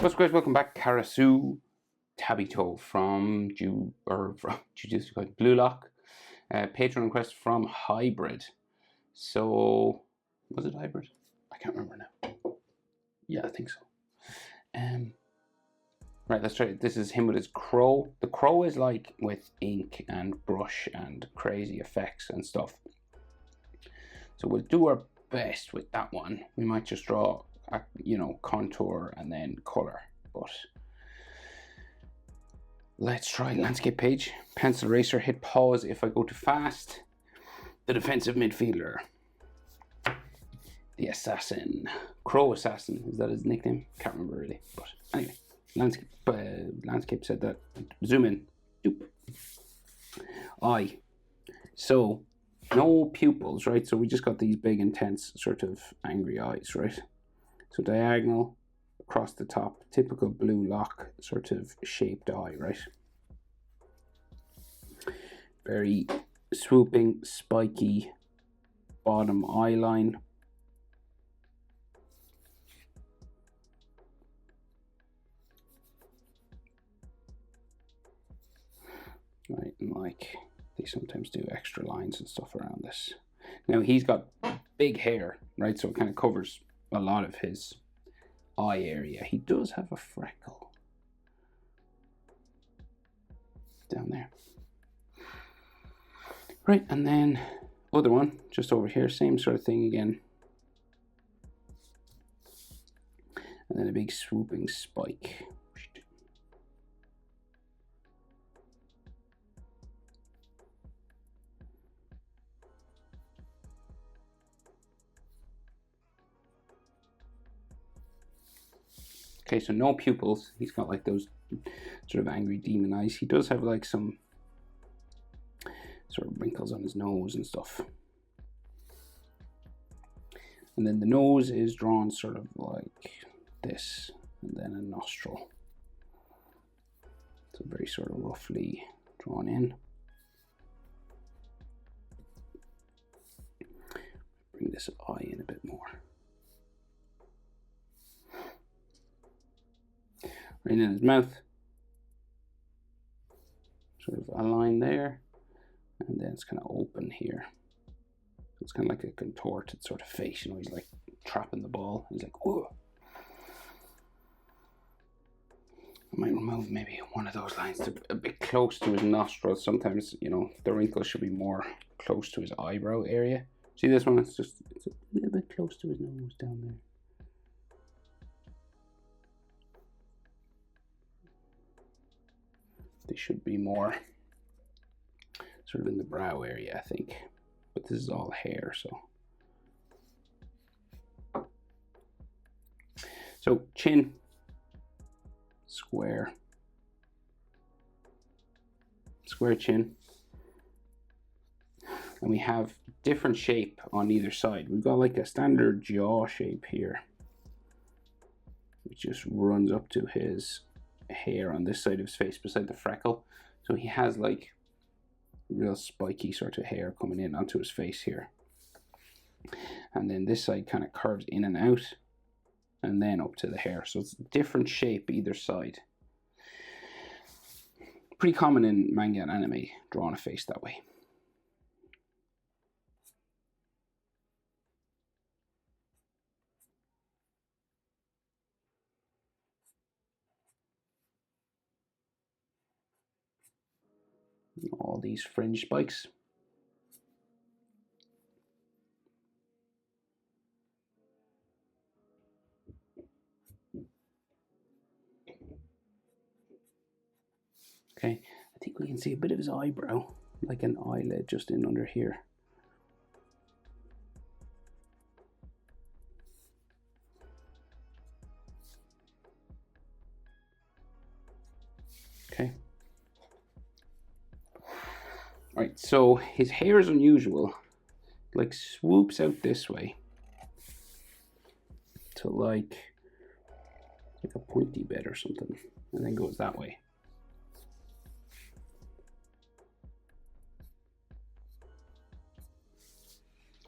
What's guys? Welcome back. Karasu Tabito from Jiu-Jitsu Blue Lock. Patron request from Hybrid. So was it Hybrid? I can't remember now. Yeah, I think so. Right, let's try it. This is him with his crow. The crow is like with ink and brush and crazy effects and stuff. So we'll do our best with that one. We might just draw a, contour and then color, but let's try landscape page. Pencil eraser, hit pause if I go too fast. The defensive midfielder. The assassin. Crow assassin, is that his nickname? Can't remember really, but anyway. Landscape said that. Zoom in. Doop. Eye. So no pupils, right? So we just got these big, intense, sort of angry eyes, right? So diagonal across the top, typical Blue Lock sort of shaped eye, right? Very swooping, spiky bottom eye line. Right, and like they sometimes do extra lines and stuff around this. Now he's got big hair, right? So it kind of covers a lot of his eye area. He does have a freckle down there. Right, and then other one just over here, same sort of thing again. And then a big swooping spike. Okay, so no pupils. He's got like those sort of angry demon eyes. He does have like some sort of wrinkles on his nose and stuff. And then the nose is drawn sort of like this, and then a nostril. So very sort of roughly drawn in. Bring this eye in a bit more. Right in his mouth, sort of a line there, and then it's kind of open here. So it's kind of like a contorted sort of face, he's like trapping the ball. He's like, whoa. I might remove maybe one of those lines to a bit close to his nostrils. Sometimes, the wrinkles should be more close to his eyebrow area. See this one? It's a little bit close to his nose down there. They should be more sort of in the brow area, I think. But this is all hair, so chin, square chin. And we have different shape on either side. We've got like a standard jaw shape here, which just runs up to his hair on this side of his face beside the freckle. So he has like real spiky sort of hair coming in onto his face here. And then this side kind of curves in and out and then up to the hair. So it's a different shape either side. Pretty common in manga and anime, drawing a face that way. All these fringe spikes. Okay, I think we can see a bit of his eyebrow, like an eyelid just in under here. Okay. Right, so his hair is unusual. Like swoops out this way to like a pointy bit or something, and then goes that way.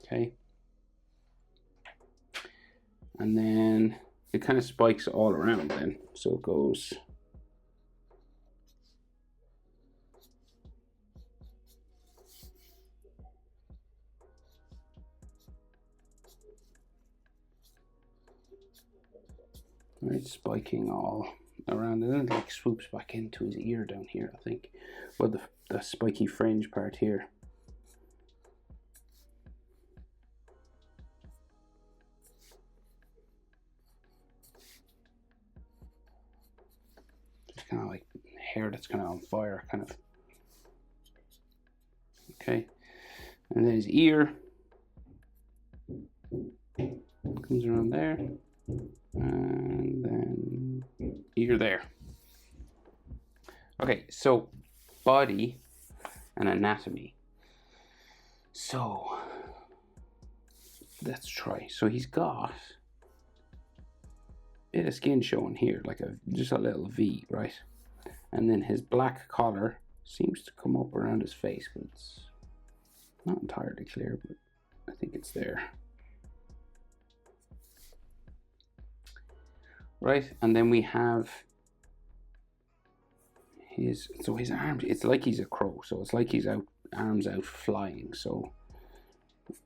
Okay. And then it kind of spikes all around then. So it goes. Right, spiking all around, and then it like swoops back into his ear down here, I think. Well, the spiky fringe part here. Just kind of like hair that's kind of on fire, kind of. Okay, and then his ear comes around there, and then ear there. Okay, so body and anatomy. So let's try. So he's got a bit of skin showing here, like just a little V, right? And then his black collar seems to come up around his face, but it's not entirely clear, but I think it's there. Right, and then we have his arms. It's like he's a crow, so it's like he's arms out flying, so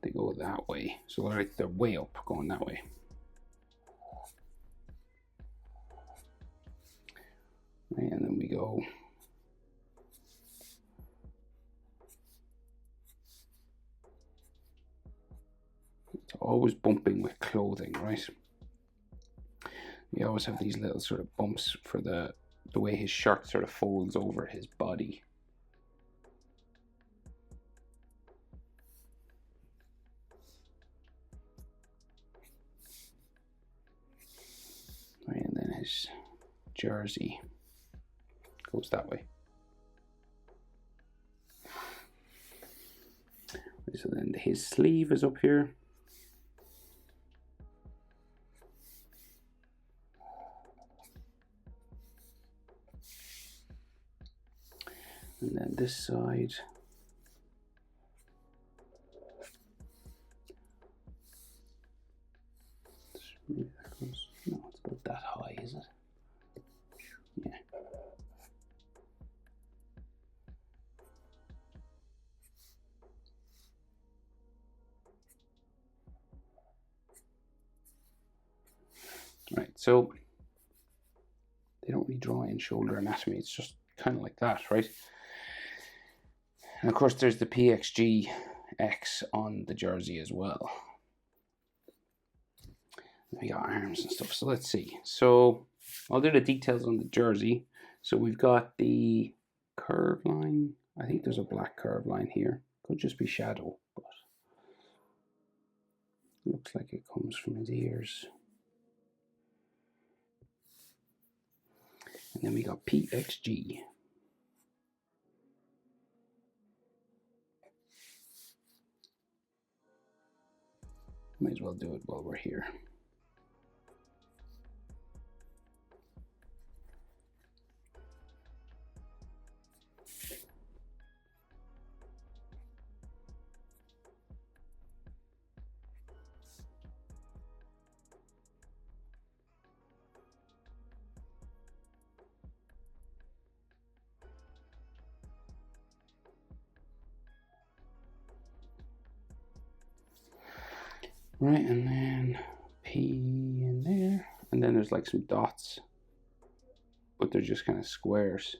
they go that way. So they're way up going that way. Right, and then we go. It's always bumping with clothing, right? You always have these little sort of bumps for the way his shirt sort of folds over his body. Right, and then his jersey goes that way. So then his sleeve is up here. And then this side. Maybe that goes, no, it's about that high, is it? Yeah. Right, so they don't really draw in shoulder anatomy, it's just kind of like that, right? And of course there's the PXG X on the jersey as well. We got arms and stuff, so let's see. So I'll do the details on the jersey. So we've got the curve line. I think there's a black curve line here. Could just be shadow, but looks like it comes from his ears. And then we got PXG. Might as well do it while we're here. Right, and then P in there. And then there's like some dots, but they're just kind of squares.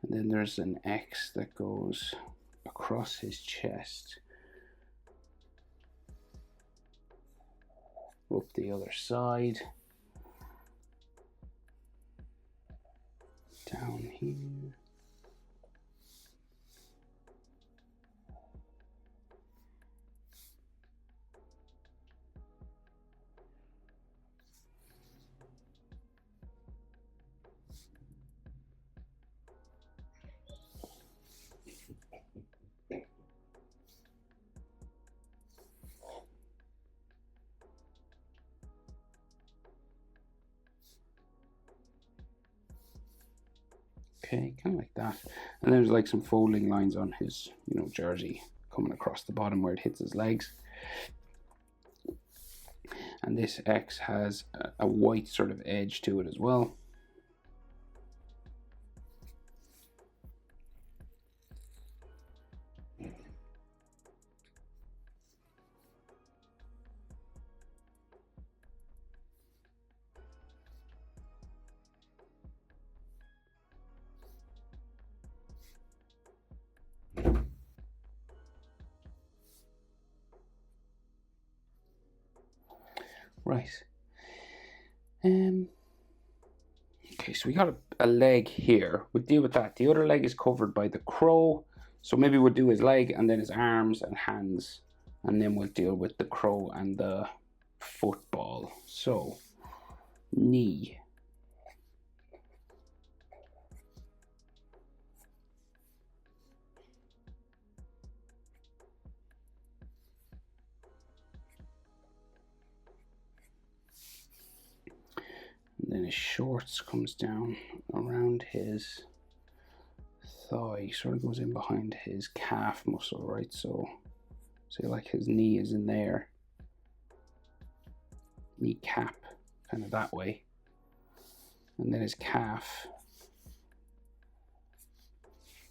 And then there's an X that goes across his chest, up the other side, down here. Okay, kind of like that. And there's like some folding lines on his, jersey coming across the bottom where it hits his legs. And this X has a white sort of edge to it as well. Right. Okay, so we got a leg here. We'll deal with that. The other leg is covered by the crow. So maybe we'll do his leg and then his arms and hands. And then we'll deal with the crow and the football. So, knee. And then his shorts comes down around his thigh, sort of goes in behind his calf muscle, right? So like his knee is in there, kneecap, kind of that way. And then his calf,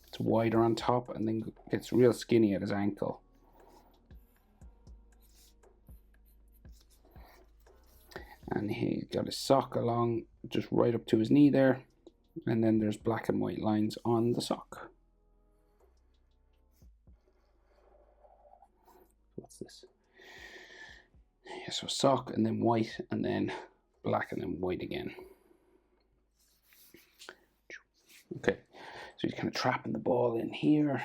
it's wider on top and then gets real skinny at his ankle. And he got his sock along just right up to his knee there. And then there's black and white lines on the sock. What's this? Yeah, so sock and then white and then black and then white again. Okay, so he's kind of trapping the ball in here.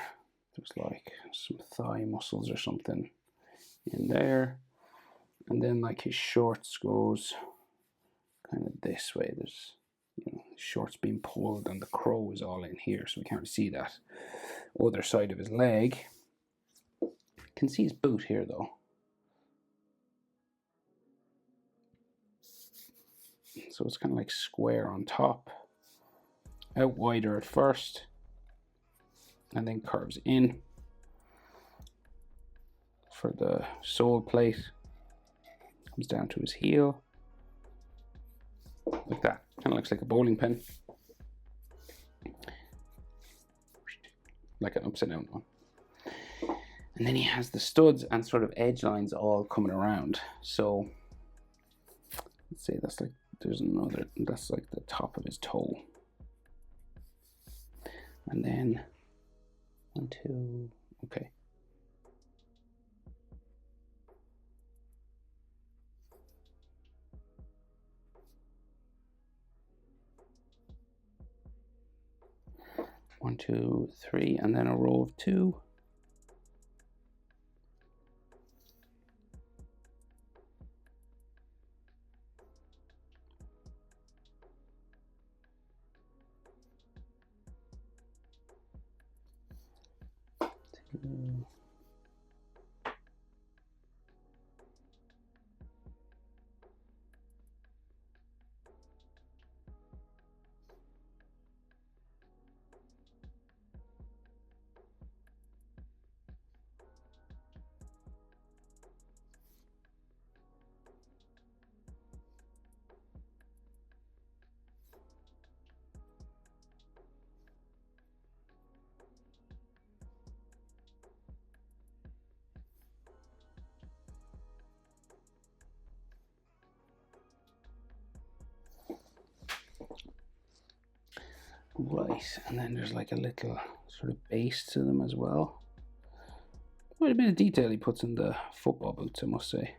There's like some thigh muscles or something in there. And then like his shorts goes kind of this way. There's, shorts being pulled and the crow is all in here, so we can't see that. Other side of his leg. Can see his boot here though. So it's kind of like square on top, out wider at first, and then curves in for the sole plate. Comes down to his heel, like that. Kind of looks like a bowling pin, like an upside down one. And then he has the studs and sort of edge lines all coming around. So let's say that's like, there's another, that's like the top of his toe. And then 1, 2, okay. One, 2, 3, and then a row of 2. Right, and then there's like a little sort of base to them as well. Quite a bit of detail he puts in the football boots, I must say.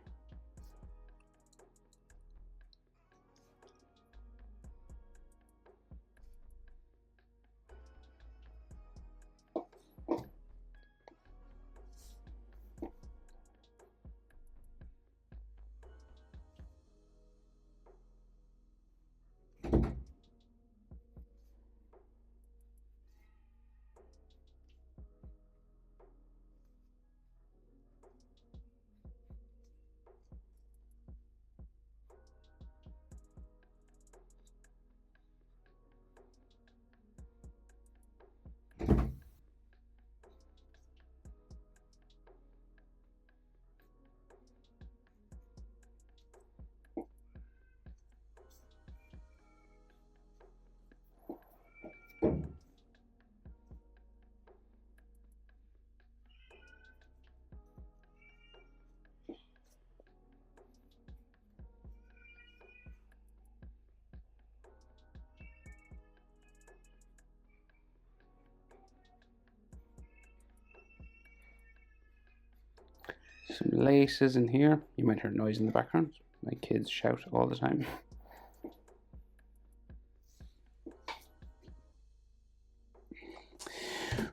Some laces in here. You might hear noise in the background. My kids shout all the time.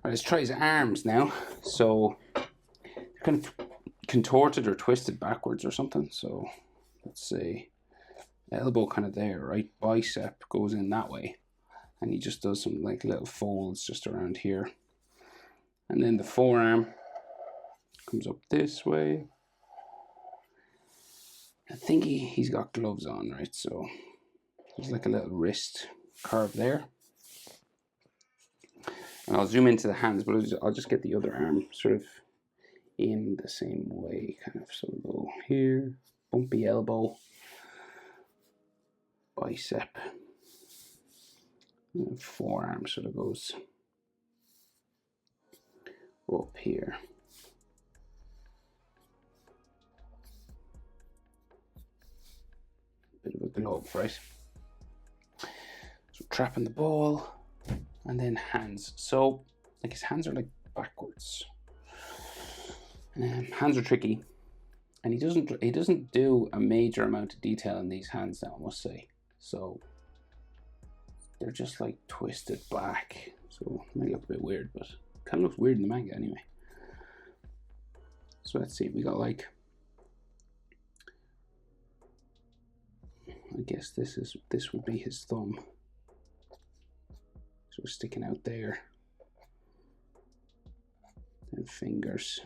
Right, let's try his arms now. So kind of contorted or twisted backwards or something. So let's say elbow kind of there, right? Bicep goes in that way. And he just does some like little folds just around here. And then the forearm comes up this way. I think he's got gloves on, right? So there's like a little wrist curve there. And I'll zoom into the hands, but I'll just get the other arm sort of in the same way, kind of. So we'll go here, bumpy elbow, bicep, and forearm sort of goes up here. Bit of a glove, right? So trapping the ball, and then hands. So like his hands are like backwards. Hands are tricky, and he doesn't do a major amount of detail in these hands now, I must say. So they're just like twisted back. So it might look a bit weird, but it kind of looks weird in the manga anyway. So let's see, we got like, I guess this would be his thumb. So sticking out there. And fingers.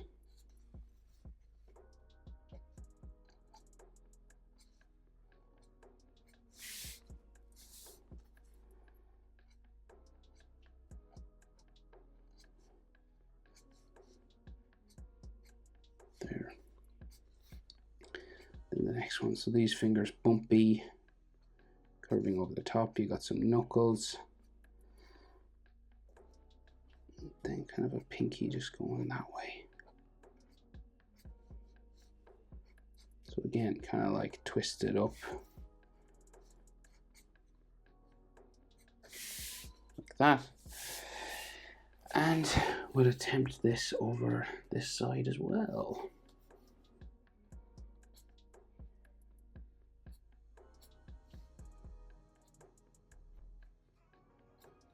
There. Then the next one, so these fingers bumpy, curving over the top. You got some knuckles. Then kind of a pinky just going that way. So again, kind of like twisted up. Like that. And we'll attempt this over this side as well.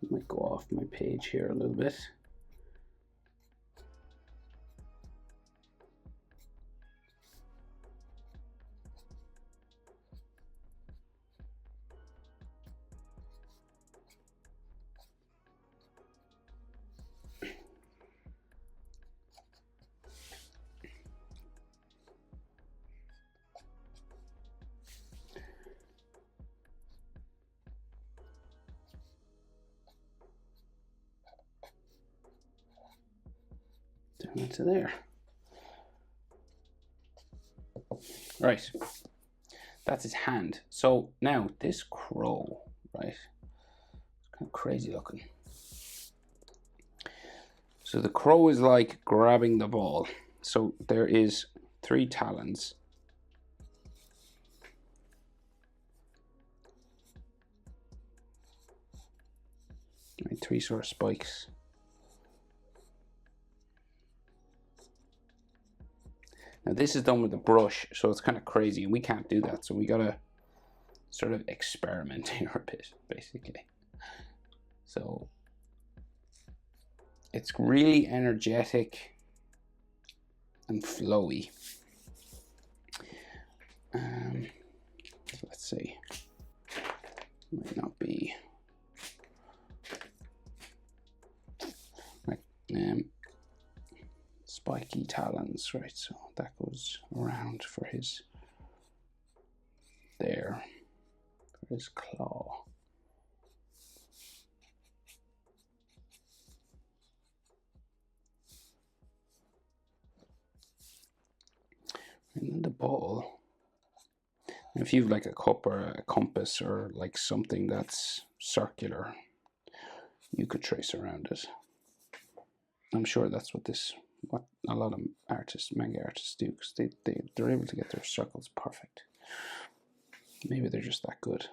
Might go off my page here a little bit. Down into there. Right, that's his hand. So now this crow, right, it's kind of crazy looking. So the crow is like grabbing the ball. So there is 3 talons. Right, 3 sort of spikes. Now this is done with a brush, so it's kind of crazy, and we can't do that. So we gotta sort of experiment here a bit, basically. So it's really energetic and flowy. So let's see. Might not be right. Spiky talons, right? So that goes around for his there, for his claw. And then the ball. If you've like a cup or a compass or like something that's circular, you could trace around it. I'm sure that's what a lot of artists, manga artists do, because they're able to get their circles perfect. Maybe they're just that good.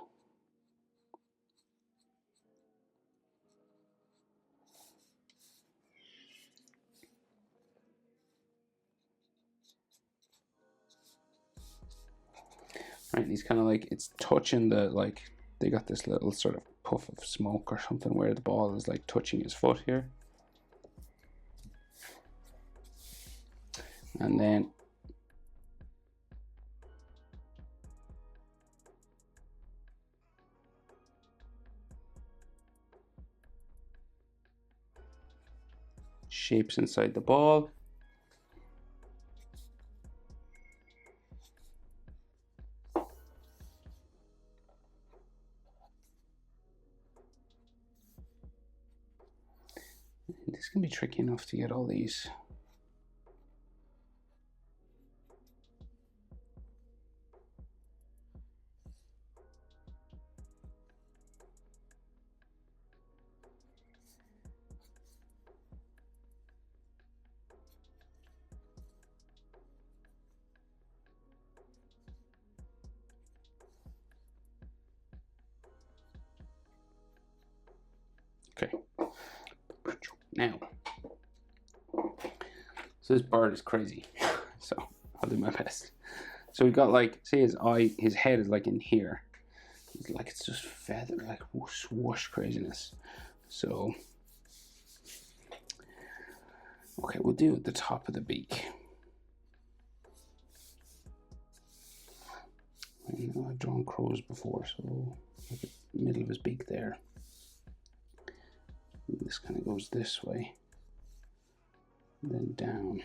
right? And he's kind of like, it's touching the, like, they got this little sort of puff of smoke or something where the ball is like touching his foot here. And then shapes inside the ball. This can be tricky enough to get all these. Okay. Now, so this bird is crazy. So I'll do my best. So we got like, say his eye, his head is like in here. It's like it's just feather, like whoosh, whoosh craziness. So, okay, we'll do the top of the beak. I know I've drawn crows before, so like the middle of his beak there. And this kind of goes this way, and then down.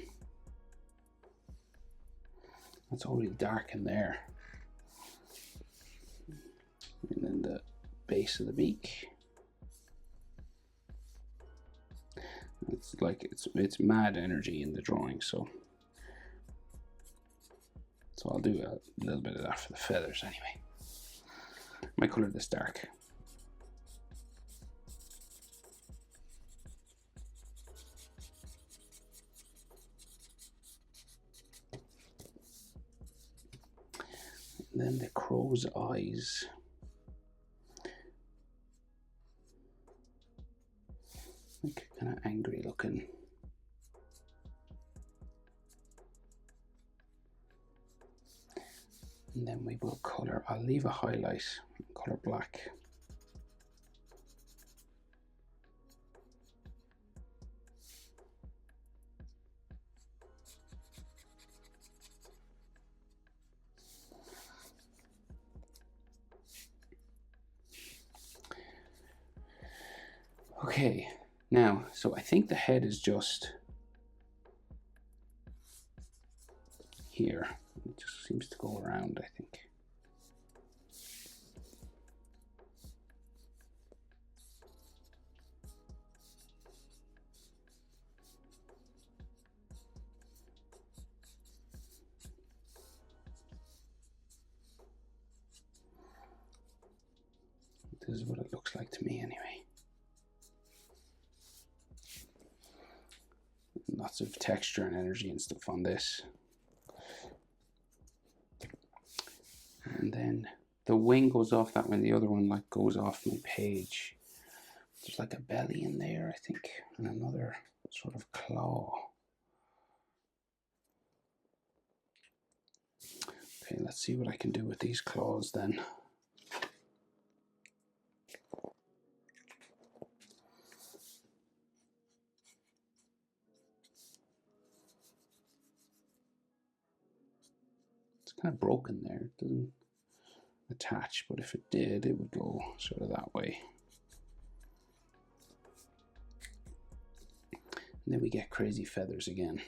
That's already dark in there. And then the base of the beak. It's like it's mad energy in the drawing, so I'll do a little bit of that for the feathers anyway. I might color this dark. And then the crow's eyes. Like kind of angry looking. And then we will color, I'll leave a highlight, color black. Okay, now, so I think the head is just here. It just seems to go around, I think. This is what it looks like to me anyway. Lots of texture and energy and stuff on this. And then the wing goes off that one, the other one like goes off my page. There's like a belly in there, I think, and another sort of claw. Okay, let's see what I can do with these claws then. It's kind of broken there. It doesn't attach, but if it did, it would go sort of that way. And then we get crazy feathers again.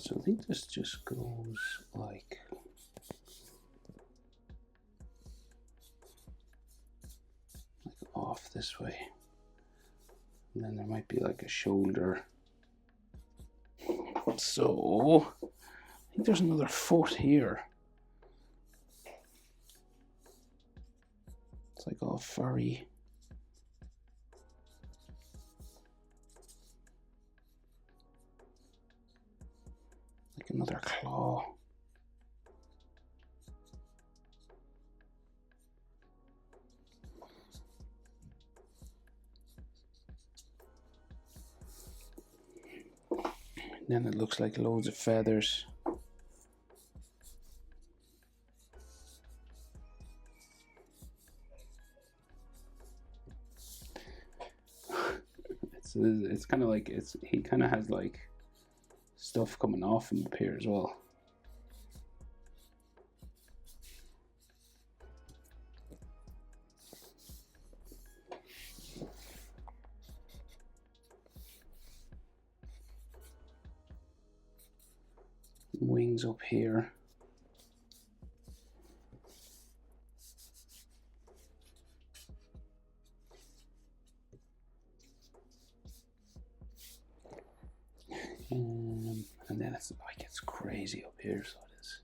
So I think this just goes like off this way. And then there might be like a shoulder. So I think there's another foot here. It's like all furry. Like another claw. And then it looks like loads of feathers. It's kind of like he kind of has like stuff coming off him up here as well. Wings up here. And then it's like it's crazy up here, so it is.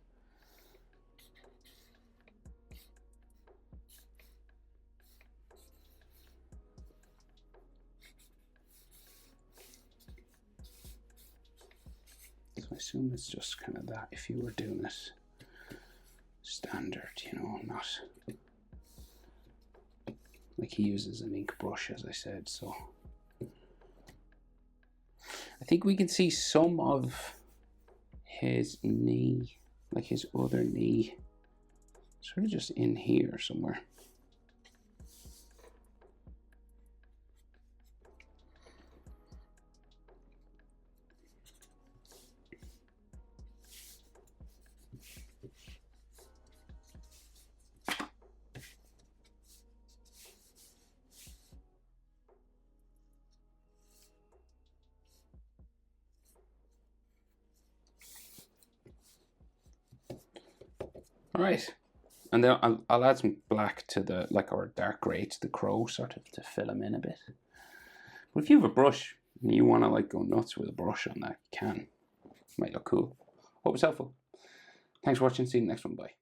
So I assume it's just kind of that if you were doing it standard, you know, not like he uses an ink brush, as I said. So I think we can see some of his knee, like his other knee, sort of just in here somewhere. All right, and then I'll add some black to the, like, or dark gray to the crow, sort of to fill him in a bit. But if you have a brush and you want to like go nuts with a brush on that, you can. Might look cool. Hope it's helpful. Thanks for watching. See you in the next one. Bye.